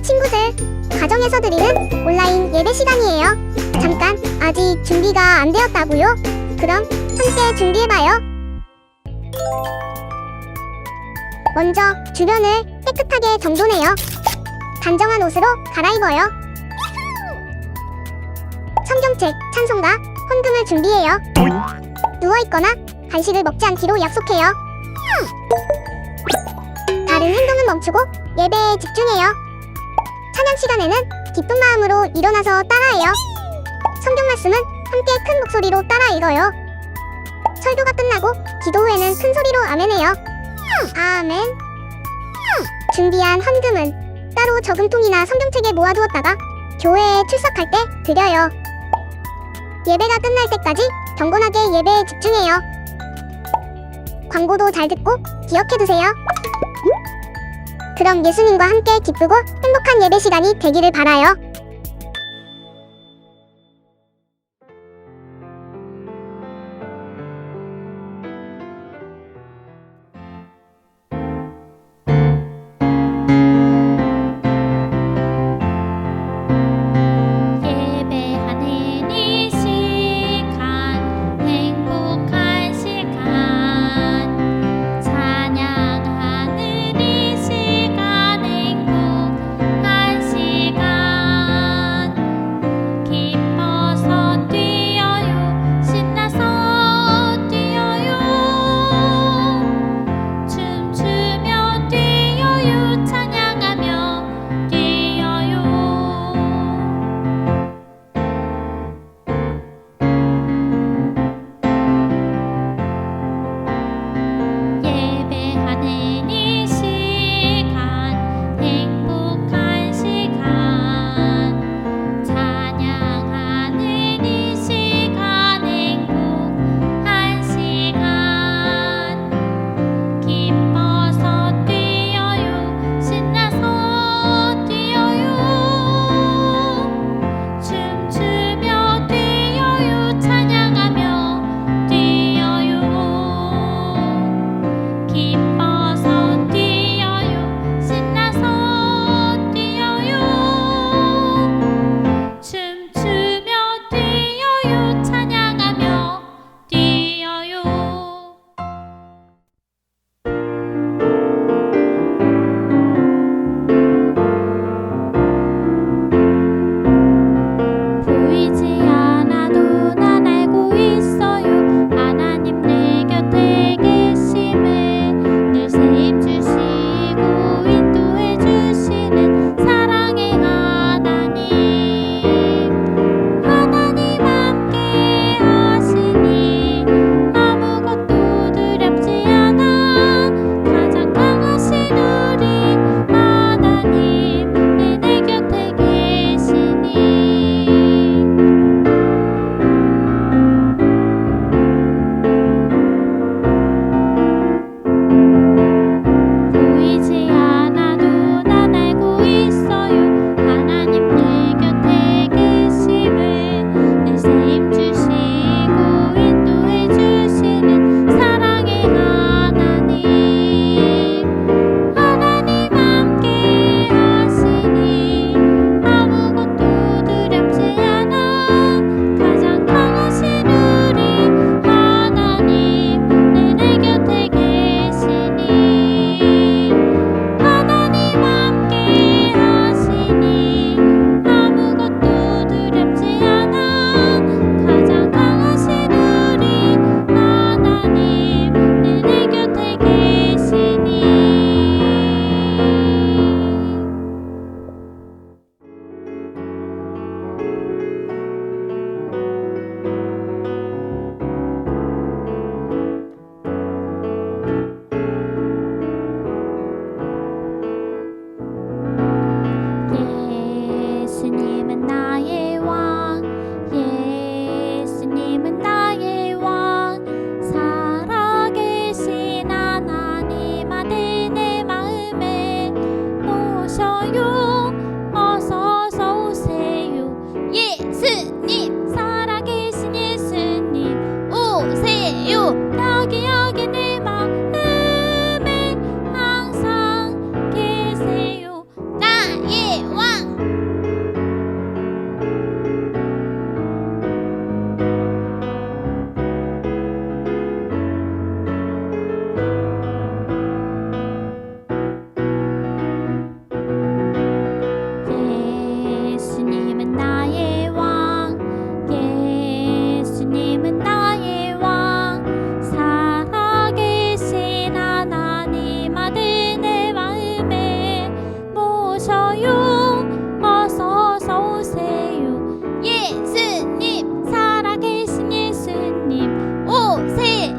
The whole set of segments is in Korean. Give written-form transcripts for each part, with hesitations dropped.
친구들, 가정에서 드리는 온라인 예배 시간이에요. 잠깐, 아직 준비가 안 되었다고요? 그럼 함께 준비해봐요. 먼저 주변을 깨끗하게 정돈해요. 단정한 옷으로 갈아입어요. 성경책, 찬송가, 헌금을 준비해요. 누워있거나 간식을 먹지 않기로 약속해요. 다른 행동은 멈추고 예배에 집중해요. 찬양 시간에는 기쁜 마음으로 일어나서 따라해요. 성경 말씀은 함께 큰 목소리로 따라 읽어요. 설교가 끝나고 기도 후에는 큰 소리로 아멘해요. 아멘. 준비한 헌금은 따로 저금통이나 성경책에 모아두었다가 교회에 출석할 때 드려요. 예배가 끝날 때까지 경건하게 예배에 집중해요. 광고도 잘 듣고 기억해두세요. 그럼 예수님과 함께 기쁘고 행복한 예배 시간이 되기를 바라요. 예배하는 이 시간 행복한 시간 찬양하는 이 시간 행복한 시간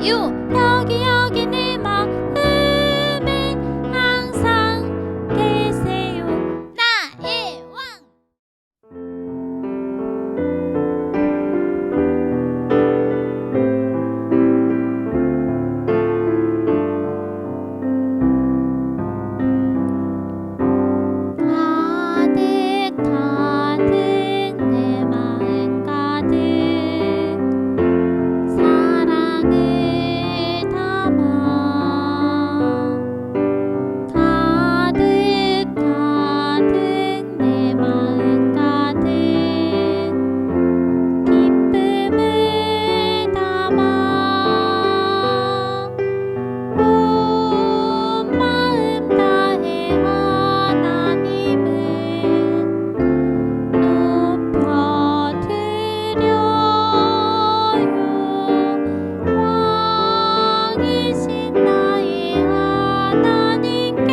여기 내 마음에 항상 계세요 나의 왕. 가득 가득 내 마음 가득 사랑을 담아 가득 가득 내 마음 가득 기쁨을 담아 온 마음 다해 하나님을 높여드려요 왕이신 나의 하나님께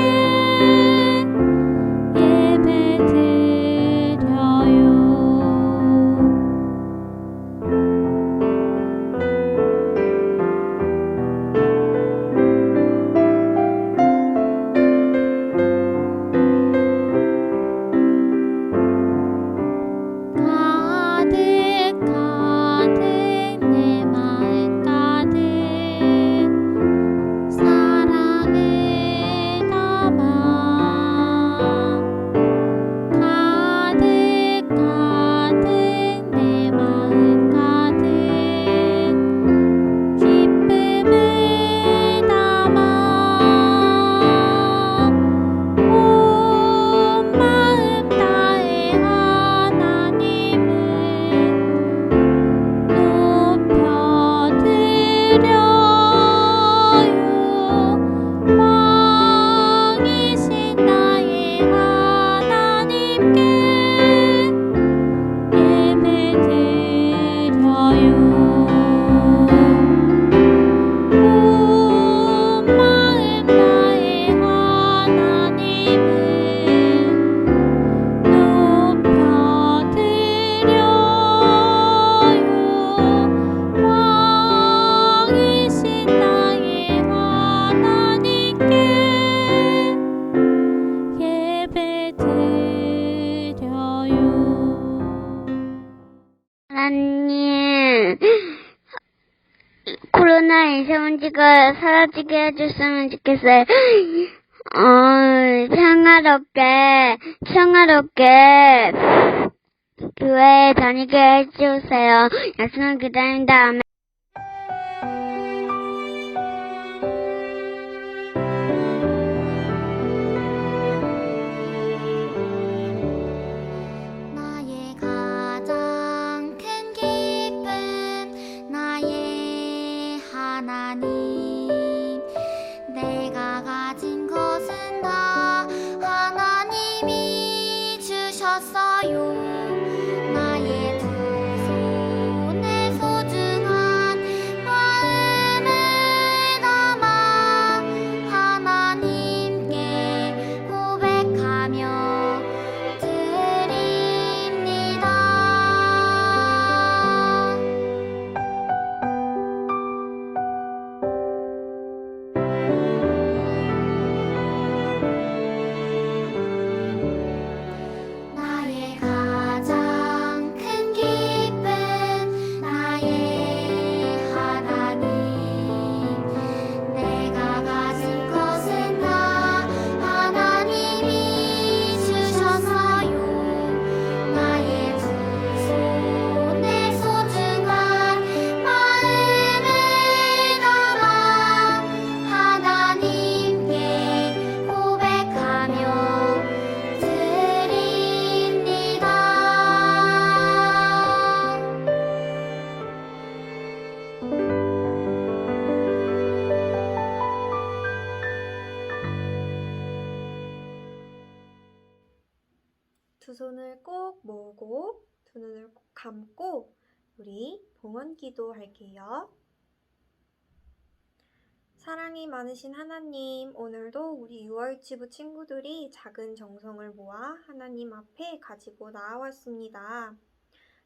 예배드려요. 가득 가득 내 마음 가득 사랑을 담아 가득 가득 내 마음 가득 기쁨을 담아 온 마음 다해 하나님을 높여드려요 왕이신 나의 하나님께 예배드려요. 온 마음 다해 하나님을 높여드려요 왕이신 나의 하나님께 예배드려요. 하나님, 코로나 인쇄문제가 사라지게 해줬으면 좋겠어요. 평화롭게 교회에 다니게 해주세요. 약속을 기다린다. 아멘. 나의 가장 큰 기쁨 나의 하나님 내가 가진 것은 다 하나님이 주셨어요 나의 두 손에 소중한 마음을 담아 하나님께 고백하며 드립니다. 나의 가장 큰 기쁨 나의 하나님 내가 가진 것은 다 하나님이 주셨어요 나의 두 손에 소중한 마음을 담아 하나님께 고백하며 드립니다. 두 손을 꼭 모으고 두 눈을 꼭 감고 우리 봉헌 기도 할게요. 사랑이 많으신 하나님, 오늘도 우리 유아유치부 친구들이 작은 정성을 모아 하나님 앞에 가지고 나아왔습니다.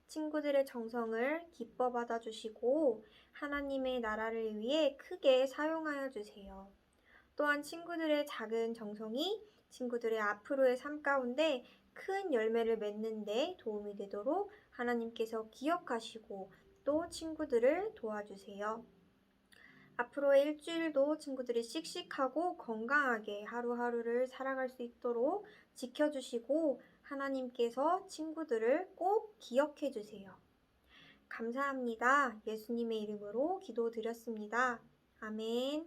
친구들의 정성을 기뻐 받아주시고 하나님의 나라를 위해 크게 사용하여 주세요. 또한 친구들의 작은 정성이 친구들의 앞으로의 삶 가운데 큰 열매를 맺는 데 도움이 되도록 하나님께서 기억하시고 또 친구들을 도와주세요. 앞으로의 일주일도 친구들이 씩씩하고 건강하게 하루하루를 살아갈 수 있도록 지켜주시고 하나님께서 친구들을 꼭 기억해 주세요. 감사합니다. 예수님의 이름으로 기도드렸습니다. 아멘.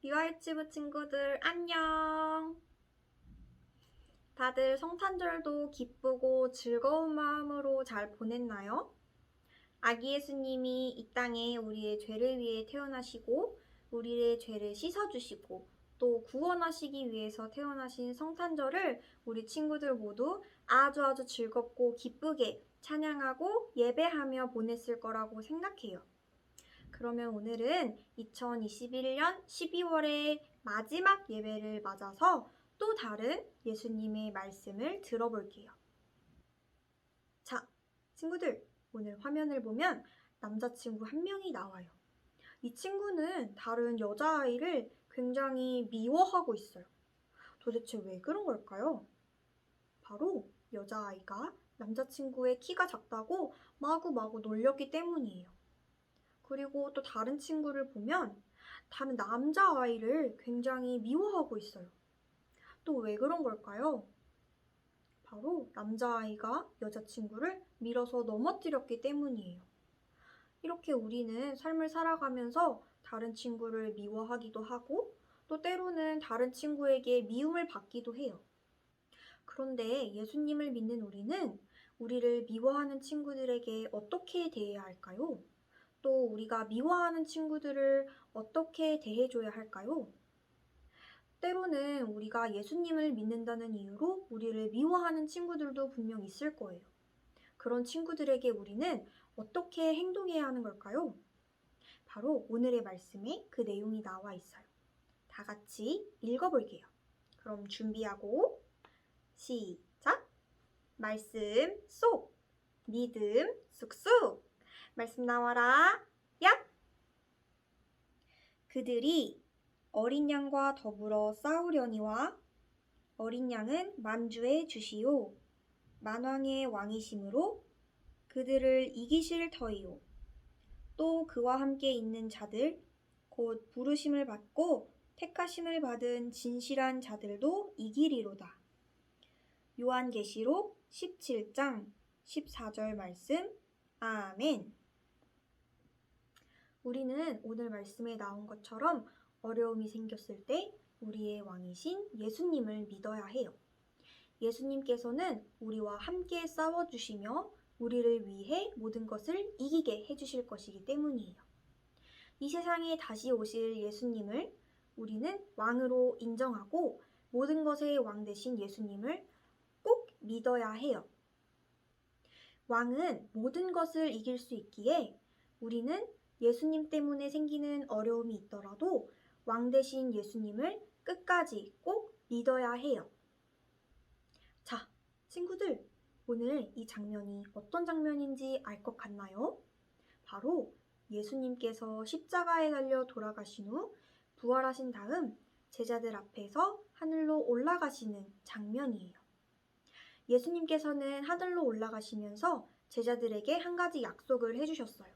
미화일지부 친구들 안녕. 다들 성탄절도 기쁘고 즐거운 마음으로 잘 보냈나요? 아기 예수님이 이 땅에 우리의 죄를 위해 태어나시고 우리의 죄를 씻어주시고 또 구원하시기 위해서 태어나신 성탄절을 우리 친구들 모두 아주 즐겁고 기쁘게 찬양하고 예배하며 보냈을 거라고 생각해요. 그러면 오늘은 2021년 12월의 마지막 예배를 맞아서 또 다른 예수님의 말씀을 들어볼게요. 자, 친구들, 오늘 화면을 보면 남자친구 한 명이 나와요. 이 친구는 다른 여자아이를 굉장히 미워하고 있어요. 도대체 왜 그런 걸까요? 바로 여자아이가 남자친구의 키가 작다고 마구마구 놀렸기 때문이에요. 그리고 또 다른 친구를 보면 다른 남자아이를 굉장히 미워하고 있어요. 또 왜 그런 걸까요? 바로 남자아이가 여자친구를 밀어서 넘어뜨렸기 때문이에요. 이렇게 우리는 삶을 살아가면서 다른 친구를 미워하기도 하고 또 때로는 다른 친구에게 미움을 받기도 해요. 그런데 예수님을 믿는 우리는 우리를 미워하는 친구들에게 어떻게 대해야 할까요? 또 우리가 미워하는 친구들을 어떻게 대해줘야 할까요? 때로는 우리가 예수님을 믿는다는 이유로 우리를 미워하는 친구들도 분명 있을 거예요. 그런 친구들에게 우리는 어떻게 행동해야 하는 걸까요? 바로 오늘의 말씀에 그 내용이 나와 있어요. 다 같이 읽어볼게요. 그럼 준비하고 시작! 말씀 쏙! 믿음 쑥쑥! 말씀 나와라! 얍! 그들이 어린 양과 더불어 싸우려니와 어린 양은 만주의 주시오 만왕의 왕이심으로 그들을 이기실 터이요 또 그와 함께 있는 자들 곧 부르심을 받고 택하심을 받은 진실한 자들도 이기리로다. 요한계시록 17장 14절 말씀 아멘. 우리는 오늘 말씀에 나온 것처럼 어려움이 생겼을 때 우리의 왕이신 예수님을 믿어야 해요. 예수님께서는 우리와 함께 싸워주시며 우리를 위해 모든 것을 이기게 해주실 것이기 때문이에요. 이 세상에 다시 오실 예수님을 우리는 왕으로 인정하고 모든 것의 왕 되신 예수님을 꼭 믿어야 해요. 왕은 모든 것을 이길 수 있기에 우리는 예수님 때문에 생기는 어려움이 있더라도 왕 되신 예수님을 끝까지 꼭 믿어야 해요. 자, 친구들, 오늘 이 장면이 어떤 장면인지 알 것 같나요? 바로 예수님께서 십자가에 달려 돌아가신 후 부활하신 다음 제자들 앞에서 하늘로 올라가시는 장면이에요. 예수님께서는 하늘로 올라가시면서 제자들에게 한 가지 약속을 해주셨어요.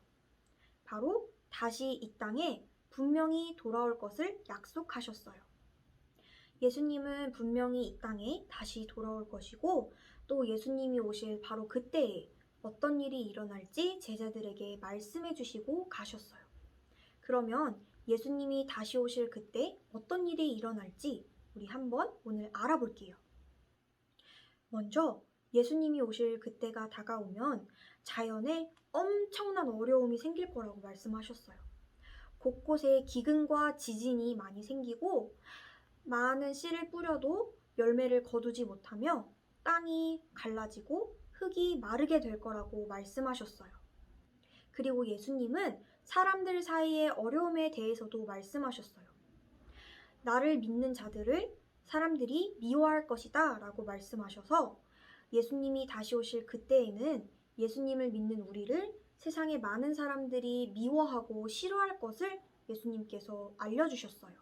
바로 다시 이 땅에 분명히 돌아올 것을 약속하셨어요. 예수님은 분명히 이 땅에 다시 돌아올 것이고 또 예수님이 오실 바로 그때에 어떤 일이 일어날지 제자들에게 말씀해 주시고 가셨어요. 그러면 예수님이 다시 오실 그때 어떤 일이 일어날지 우리 한번 오늘 알아볼게요. 먼저 예수님이 오실 그때가 다가오면 자연에 엄청난 어려움이 생길 거라고 말씀하셨어요. 곳곳에 기근과 지진이 많이 생기고 많은 씨를 뿌려도 열매를 거두지 못하며 땅이 갈라지고 흙이 마르게 될 거라고 말씀하셨어요. 그리고 예수님은 사람들 사이의 어려움에 대해서도 말씀하셨어요. 나를 믿는 자들을 사람들이 미워할 것이다 라고 말씀하셔서 예수님이 다시 오실 그때에는 예수님을 믿는 우리를 세상의 많은 사람들이 미워하고 싫어할 것을 예수님께서 알려주셨어요.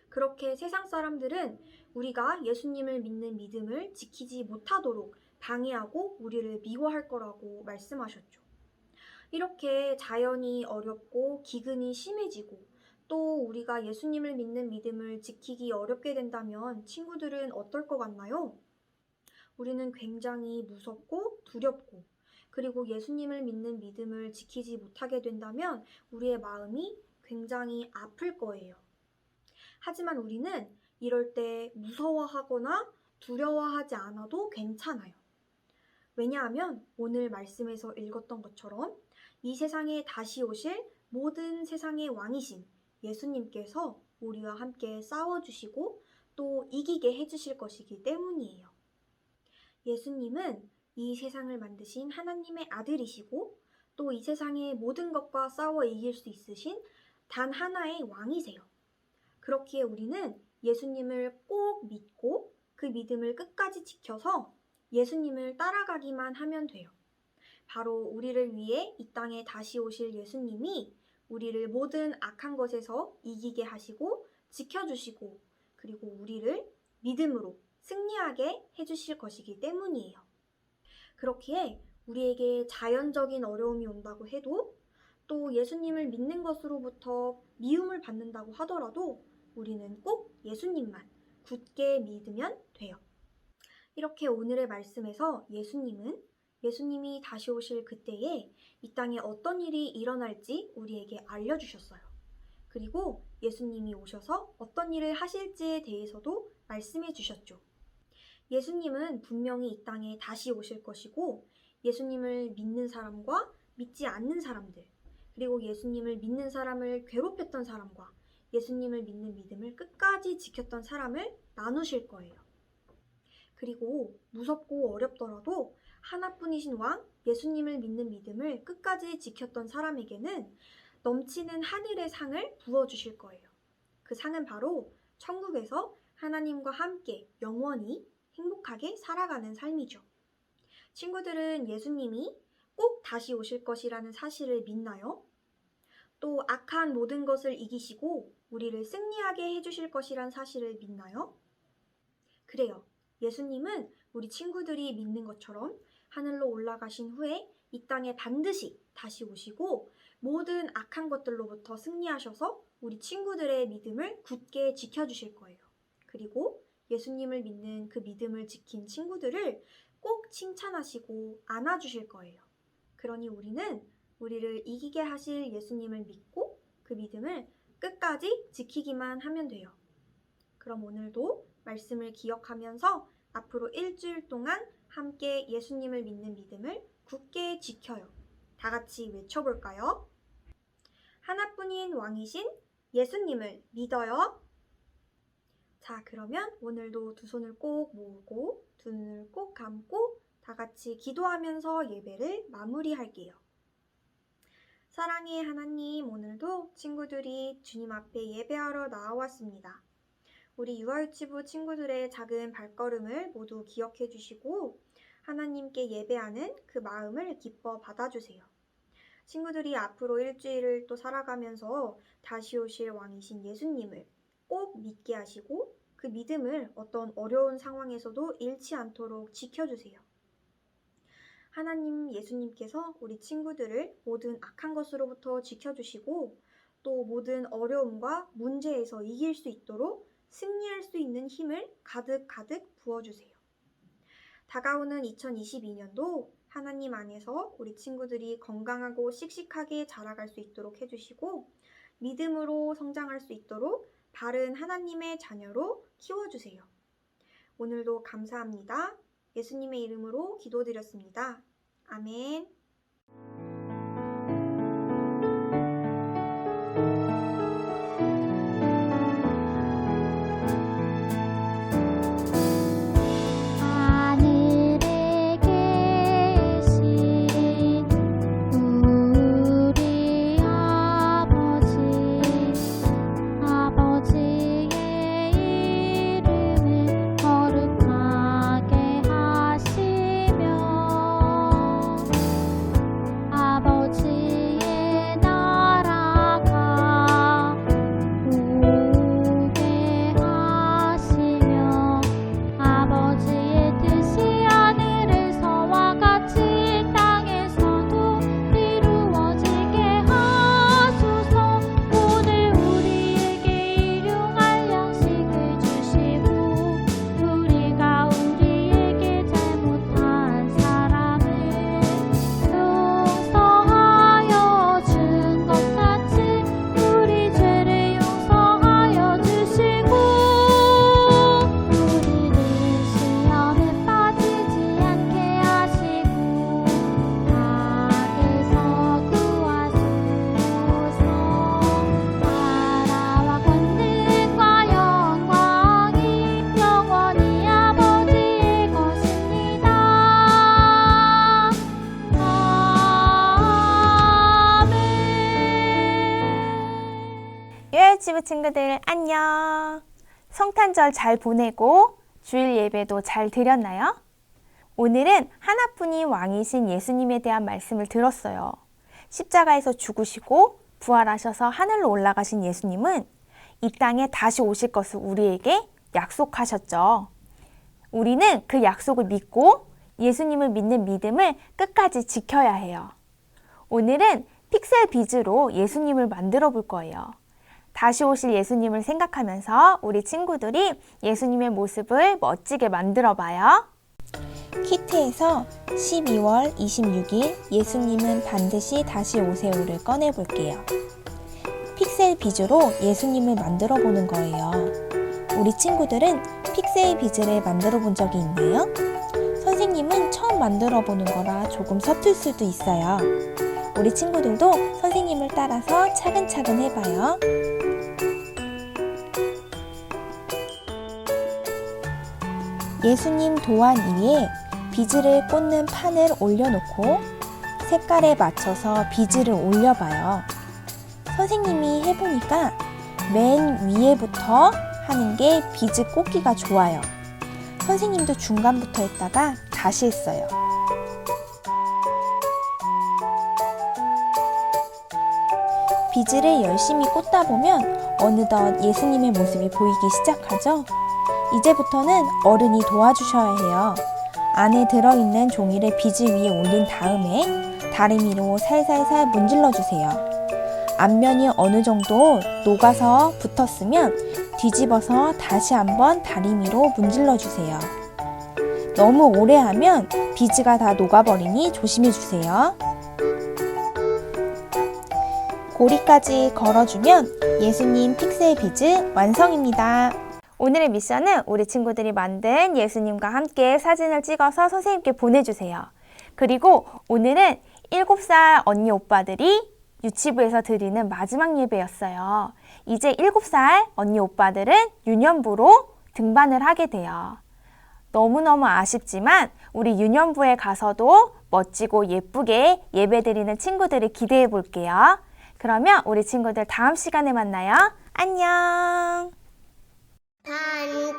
그렇게 세상 사람들은 우리가 예수님을 믿는 믿음을 지키지 못하도록 방해하고 우리를 미워할 거라고 말씀하셨죠. 이렇게 자연이 어렵고 기근이 심해지고 또 우리가 예수님을 믿는 믿음을 지키기 어렵게 된다면 친구들은 어떨 것 같나요? 우리는 굉장히 무섭고 두렵고 그리고 예수님을 믿는 믿음을 지키지 못하게 된다면 우리의 마음이 굉장히 아플 거예요. 하지만 우리는 이럴 때 무서워하거나 두려워하지 않아도 괜찮아요. 왜냐하면 오늘 말씀에서 읽었던 것처럼 이 세상에 다시 오실 모든 세상의 왕이신 예수님께서 우리와 함께 싸워주시고 또 이기게 해주실 것이기 때문이에요. 예수님은 이 세상을 만드신 하나님의 아들이시고 또 이 세상의 모든 것과 싸워 이길 수 있으신 단 하나의 왕이세요. 그렇기에 우리는 예수님을 꼭 믿고 그 믿음을 끝까지 지켜서 예수님을 따라가기만 하면 돼요. 바로 우리를 위해 이 땅에 다시 오실 예수님이 우리를 모든 악한 것에서 이기게 하시고 지켜주시고 그리고 우리를 믿음으로 승리하게 해주실 것이기 때문이에요. 그렇기에 우리에게 자연적인 어려움이 온다고 해도 또 예수님을 믿는 것으로부터 미움을 받는다고 하더라도 우리는 꼭 예수님만 굳게 믿으면 돼요. 이렇게 오늘의 말씀에서 예수님이 다시 오실 그때에 이 땅에 어떤 일이 일어날지 우리에게 알려주셨어요. 그리고 예수님이 오셔서 어떤 일을 하실지에 대해서도 말씀해 주셨죠. 예수님은 분명히 이 땅에 다시 오실 것이고 예수님을 믿는 사람과 믿지 않는 사람들 그리고 예수님을 믿는 사람을 괴롭혔던 사람과 예수님을 믿는 믿음을 끝까지 지켰던 사람을 나누실 거예요. 그리고 무섭고 어렵더라도 하나뿐이신 왕 예수님을 믿는 믿음을 끝까지 지켰던 사람에게는 넘치는 하늘의 상을 부어주실 거예요. 그 상은 바로 천국에서 하나님과 함께 영원히 행복하게 살아가는 삶이죠. 친구들은 예수님이 꼭 다시 오실 것이라는 사실을 믿나요? 또 악한 모든 것을 이기시고 우리를 승리하게 해주실 것이란 사실을 믿나요? 그래요. 예수님은 우리 친구들이 믿는 것처럼 하늘로 올라가신 후에 이 땅에 반드시 다시 오시고 모든 악한 것들로부터 승리하셔서 우리 친구들의 믿음을 굳게 지켜주실 거예요. 그리고 예수님을 믿는 그 믿음을 지킨 친구들을 꼭 칭찬하시고 안아주실 거예요. 그러니 우리는 우리를 이기게 하실 예수님을 믿고 그 믿음을 끝까지 지키기만 하면 돼요. 그럼 오늘도 말씀을 기억하면서 앞으로 일주일 동안 함께 예수님을 믿는 믿음을 굳게 지켜요. 다 같이 외쳐볼까요? 하나뿐인 왕이신 예수님을 믿어요. 자, 그러면 오늘도 두 손을 꼭 모으고 두 눈을 꼭 감고 다 같이 기도하면서 예배를 마무리할게요. 사랑의 하나님, 오늘도 친구들이 주님 앞에 예배하러 나와왔습니다. 우리 유아유치부 친구들의 작은 발걸음을 모두 기억해 주시고 하나님께 예배하는 그 마음을 기뻐 받아주세요. 친구들이 앞으로 일주일을 또 살아가면서 다시 오실 왕이신 예수님을 꼭 믿게 하시고 그 믿음을 어떤 어려운 상황에서도 잃지 않도록 지켜주세요. 하나님 예수님께서 우리 친구들을 모든 악한 것으로부터 지켜주시고 또 모든 어려움과 문제에서 이길 수 있도록 승리할 수 있는 힘을 가득 부어주세요. 다가오는 2022년도 하나님 안에서 우리 친구들이 건강하고 씩씩하게 자라갈 수 있도록 해주시고 믿음으로 성장할 수 있도록 바른 하나님의 자녀로 키워주세요. 오늘도 감사합니다. 예수님의 이름으로 기도드렸습니다. 아멘. 하늘에 계신 우리 아버지의 이름을 거룩하게 하시며 요열치부 친구들 안녕. 성탄절 잘 보내고 주일 예배도 잘 드렸나요? 오늘은 하나뿐인 왕이신 예수님에 대한 말씀을 들었어요. 십자가에서 죽으시고 부활하셔서 하늘로 올라가신 예수님은 이 땅에 다시 오실 것을 우리에게 약속하셨죠. 우리는 그 약속을 믿고 예수님을 믿는 믿음을 끝까지 지켜야 해요. 오늘은 픽셀 비즈로 예수님을 만들어 볼 거예요. 다시 오실 예수님을 생각하면서 우리 친구들이 예수님의 모습을 멋지게 만들어 봐요. 키트에서 12월 26일 예수님은 반드시 다시 오세요를 꺼내 볼게요. 픽셀 비즈로 예수님을 만들어 보는 거예요. 우리 친구들은 픽셀 비즈를 만들어 본 적이 있나요? 선생님은 처음 만들어 보는 거라 조금 서툴 수도 있어요. 우리 친구들도 선생님을 따라서 차근차근 해봐요. 예수님 도안 위에 비즈를 꽂는 판을 올려놓고 색깔에 맞춰서 비즈를 올려봐요. 선생님이 해보니까 맨 위에부터 하는 게 비즈 꽂기가 좋아요. 선생님도 중간부터 했다가 다시 했어요. 비즈를 열심히 꽂다 보면 어느덧 예수님의 모습이 보이기 시작하죠. 이제부터는 어른이 도와주셔야 해요. 안에 들어있는 종이를 비즈 위에 올린 다음에 다리미로 살살살 문질러 주세요. 앞면이 어느 정도 녹아서 붙었으면 뒤집어서 다시 한번 다리미로 문질러 주세요. 너무 오래 하면 비즈가 다 녹아버리니 조심해 주세요. 고리까지 걸어주면 예수님 픽셀 비즈 완성입니다. 오늘의 미션은 우리 친구들이 만든 예수님과 함께 사진을 찍어서 선생님께 보내주세요. 그리고 오늘은 7살 언니 오빠들이 유치부에서 드리는 마지막 예배였어요. 이제 7살 언니 오빠들은 유년부로 등반을 하게 돼요. 너무너무 아쉽지만 우리 유년부에 가서도 멋지고 예쁘게 예배드리는 친구들을 기대해 볼게요. 그러면 우리 친구들 다음 시간에 만나요. 안녕! 반짝반짝